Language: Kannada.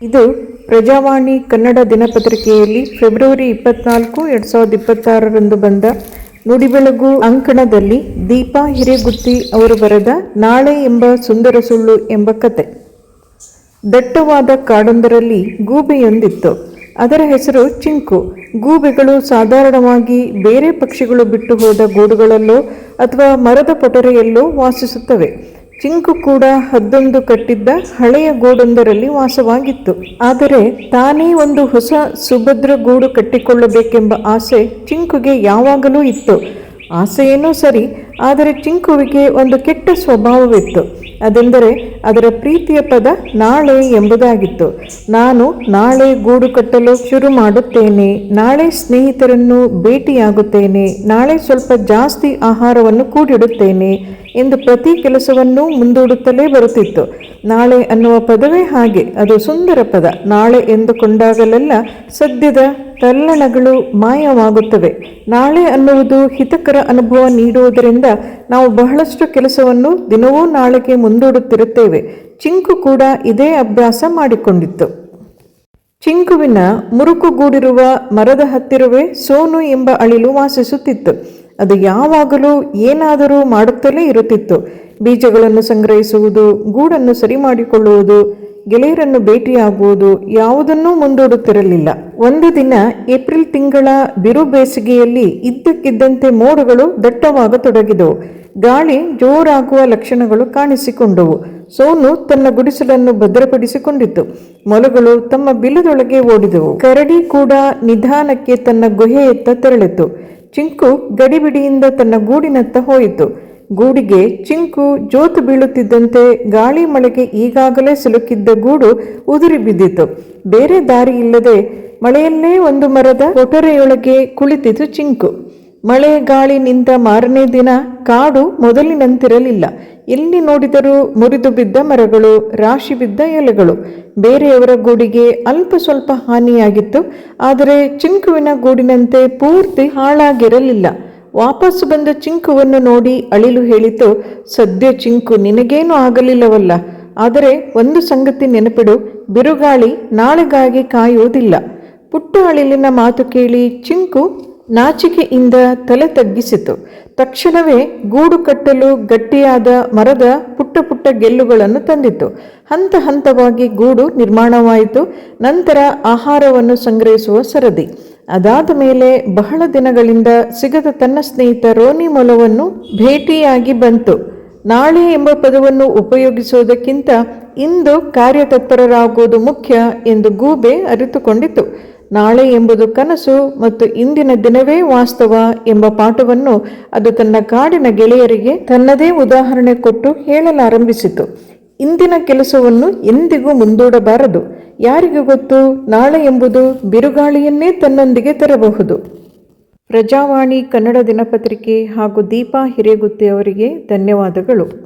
ಇದು ಪ್ರಜಾವಾಣಿ ಕನ್ನಡ ದಿನಪತ್ರಿಕೆಯಲ್ಲಿ ಫೆಬ್ರವರಿ 24, 2026ರಂದು ಬಂದ ನುಡಿಬೆಳಗು ಅಂಕಣದಲ್ಲಿ ದೀಪಾ ಹಿರೇಗುತ್ತಿ ಅವರು ಬರೆದ ನಾಳೆ ಎಂಬ ಸುಂದರ ಸುಳ್ಳು ಎಂಬ ಕತೆ. ದಟ್ಟವಾದ ಕಾಡೊಂದರಲ್ಲಿ ಗೂಬೆಯೊಂದಿತ್ತು. ಅದರ ಹೆಸರು ಚಿಂಕು. ಗೂಬೆಗಳು ಸಾಧಾರಣವಾಗಿ ಬೇರೆ ಪಕ್ಷಿಗಳು ಬಿಟ್ಟು ಹೋದ ಗೂಡುಗಳಲ್ಲೋ ಅಥವಾ ಮರದ ಪೊಟರೆಯಲ್ಲೋ ವಾಸಿಸುತ್ತವೆ. ಚಿಂಕು ಕೂಡ ಹದ್ದೊಂದು ಕಟ್ಟಿದ್ದ ಹಳೆಯ ಗೂಡೊಂದರಲ್ಲಿ ವಾಸವಾಗಿತ್ತು. ಆದರೆ ತಾನೇ ಒಂದು ಹೊಸ ಸುಭದ್ರ ಗೂಡು ಕಟ್ಟಿಕೊಳ್ಳಬೇಕೆಂಬ ಆಸೆ ಚಿಂಕುಗೆ ಯಾವಾಗಲೂ ಇತ್ತು. ಆಸೆಯೇನೋ ಸರಿ, ಆದರೆ ಚಿಂಕುವಿಗೆ ಒಂದು ಕೆಟ್ಟ ಸ್ವಭಾವವಿತ್ತು. ಅದೆಂದರೆ ಅದರ ಪ್ರೀತಿಯ ಪದ ನಾಳೆ ಎಂಬುದಾಗಿತ್ತು. ನಾನು ನಾಳೆ ಗೂಡು ಕಟ್ಟಲು ಶುರು ಮಾಡುತ್ತೇನೆ, ನಾಳೆ ಸ್ನೇಹಿತರನ್ನು ಭೇಟಿಯಾಗುತ್ತೇನೆ, ನಾಳೆ ಸ್ವಲ್ಪ ಜಾಸ್ತಿ ಆಹಾರವನ್ನು ಕೂಡಿಡುತ್ತೇನೆ ಎಂದು ಪ್ರತಿ ಕೆಲಸವನ್ನೂ ಮುಂದೂಡುತ್ತಲೇ ಬರುತ್ತಿತ್ತು. ನಾಳೆ ಅನ್ನುವ ಪದವೇ ಹಾಗೆ, ಅದು ಸುಂದರ ಪದ. ನಾಳೆ ಎಂದುಕೊಂಡಾಗಲೆಲ್ಲ ಸದ್ಯದ ತಲ್ಲಣಗಳು ಮಾಯವಾಗುತ್ತವೆ. ನಾಳೆ ಅನ್ನುವುದು ಹಿತಕರ ಅನುಭವ ನೀಡುವುದರಿಂದ ನಾವು ಬಹಳಷ್ಟು ಕೆಲಸವನ್ನು ದಿನವೂ ನಾಳೆಗೆ ಮುಂದೂಡುತ್ತಿರುತ್ತೇವೆ. ಚಿಂಕು ಕೂಡ ಇದೇ ಅಭ್ಯಾಸ ಮಾಡಿಕೊಂಡಿತ್ತು. ಚಿಂಕುವಿನ ಮುರುಕುಗೂಡಿರುವ ಮರದ ಹತ್ತಿರವೇ ಸೋನು ಎಂಬ ಅಳಿಲು ವಾಸಿಸುತ್ತಿತ್ತು. ಅದು ಯಾವಾಗಲೂ ಏನಾದರೂ ಮಾಡುತ್ತಲೇ ಇರುತ್ತಿತ್ತು. ಬೀಜಗಳನ್ನು ಸಂಗ್ರಹಿಸುವುದು, ಗೂಡನ್ನು ಸರಿ ಮಾಡಿಕೊಳ್ಳುವುದು, ಗೆಳೆಯರನ್ನು ಭೇಟಿಯಾಗುವುದು ಯಾವುದನ್ನೂ ಮುಂದೂಡುತ್ತಿರಲಿಲ್ಲ. ಒಂದು ದಿನ ಏಪ್ರಿಲ್ ತಿಂಗಳ ಬಿರು ಬೇಸಿಗೆಯಲ್ಲಿ ಇದ್ದಕ್ಕಿದ್ದಂತೆ ಮೋಡಗಳು ದಟ್ಟವಾಗತೊಡಗಿದವು. ಗಾಳಿ ಜೋರಾಗುವ ಲಕ್ಷಣಗಳು ಕಾಣಿಸಿಕೊಂಡವು. ಸೋನು ತನ್ನ ಗುಡಿಸಲನ್ನು ಭದ್ರಪಡಿಸಿಕೊಂಡಿತ್ತು. ಮೊಲಗಳು ತಮ್ಮ ಬಿಲದೊಳಗೆ ಓಡಿದವು. ಕರಡಿ ಕೂಡ ನಿಧಾನಕ್ಕೆ ತನ್ನ ಗುಹೆಯತ್ತ ತೆರಳಿತು. ಚಿಂಕು ಗಡಿಬಿಡಿಯಿಂದ ತನ್ನ ಗೂಡಿನತ್ತ ಹೋಯಿತು. ಗೂಡಿಗೆ ಚಿಂಕು ಜೋತು ಬೀಳುತ್ತಿದ್ದಂತೆ ಗಾಳಿ ಮಳೆಗೆ ಈಗಾಗಲೇ ಸಿಲುಕಿದ್ದ ಗೂಡು ಉದುರಿ ಬಿದ್ದಿತು. ಬೇರೆ ದಾರಿ ಇಲ್ಲದೆ ಮಳೆಯಲ್ಲೇ ಒಂದು ಮರದ ಒಟರೆಯೊಳಗೆ ಕುಳಿತಿತು ಚಿಂಕು. ಮಳೆ ಗಾಳಿ ನಿಂತ ಮಾರನೇ ದಿನ ಕಾಡು ಮೊದಲಿನಂತಿರಲಿಲ್ಲ. ಎಲ್ಲಿ ನೋಡಿದರೂ ಮುರಿದು ಬಿದ್ದ ಮರಗಳು, ರಾಶಿ ಬಿದ್ದ ಎಲೆಗಳು. ಬೇರೆಯವರ ಗೂಡಿಗೆ ಅಲ್ಪ ಸ್ವಲ್ಪ ಹಾನಿಯಾಗಿತ್ತು, ಆದರೆ ಚಿಂಕುವಿನ ಗೂಡಿನಂತೆ ಪೂರ್ತಿ ಹಾಳಾಗಿರಲಿಲ್ಲ. ವಾಪಸ್ಸು ಬಂದ ಚಿಂಕುವನ್ನು ನೋಡಿ ಅಳಿಲು ಹೇಳಿತು, ಸದ್ಯ ಚಿಂಕು, ನಿನಗೇನು ಆಗಲಿಲ್ಲವಲ್ಲ. ಆದರೆ ಒಂದು ಸಂಗತಿ ನೆನಪಿಡು, ಬಿರುಗಾಳಿ ನಾಳೆಗಾಗಿ ಕಾಯುವುದಿಲ್ಲ. ಪುಟ್ಟ ಅಳಿಲಿನ ಮಾತು ಕೇಳಿ ಚಿಂಕು ನಾಚಿಕೆಯಿಂದ ತಲೆ ತಗ್ಗಿಸಿತು. ತಕ್ಷಣವೇ ಗೂಡು ಕಟ್ಟಲು ಗಟ್ಟಿಯಾದ ಮರದ ಪುಟ್ಟ ಪುಟ್ಟ ಗೆಲ್ಲುಗಳನ್ನು ತಂದಿತು. ಹಂತ ಹಂತವಾಗಿ ಗೂಡು ನಿರ್ಮಾಣವಾಯಿತು. ನಂತರ ಆಹಾರವನ್ನು ಸಂಗ್ರಹಿಸುವ ಸರದಿ. ಅದಾದ ಮೇಲೆ ಬಹಳ ದಿನಗಳಿಂದ ಸಿಗದ ತನ್ನ ಸ್ನೇಹಿತ ರೋನಿ ಮೊಲವನ್ನು ಭೇಟಿಯಾಗಿ ಬಂತು. ನಾಳೆ ಎಂಬ ಪದವನ್ನು ಉಪಯೋಗಿಸುವುದಕ್ಕಿಂತ ಇಂದು ಕಾರ್ಯತತ್ಪರರಾಗುವುದು ಮುಖ್ಯ ಎಂದು ಗೂಬೆ ಅರಿತುಕೊಂಡಿತು. ನಾಳೆ ಎಂಬುದು ಕನಸು ಮತ್ತು ಇಂದಿನ ದಿನವೇ ವಾಸ್ತವ ಎಂಬ ಪಾಠವನ್ನು ಅದು ತನ್ನ ಕಾಡಿನ ಗೆಳೆಯರಿಗೆ ತನ್ನದೇ ಉದಾಹರಣೆ ಕೊಟ್ಟು ಹೇಳಲಾರಂಭಿಸಿತು. ಇಂದಿನ ಕೆಲಸವನ್ನು ಎಂದಿಗೂ ಮುಂದೂಡಬಾರದು. ಯಾರಿಗೆ ಗೊತ್ತು, ನಾಳೆ ಎಂಬುದು ಬಿರುಗಾಳಿಯನ್ನೇ ತನ್ನೊಂದಿಗೆ ತರಬಹುದು. ಪ್ರಜಾವಾಣಿ ಕನ್ನಡ ದಿನಪತ್ರಿಕೆ ಹಾಗೂ ದೀಪಾ ಹಿರೇಗುತ್ತಿ ಅವರಿಗೆ ಧನ್ಯವಾದಗಳು.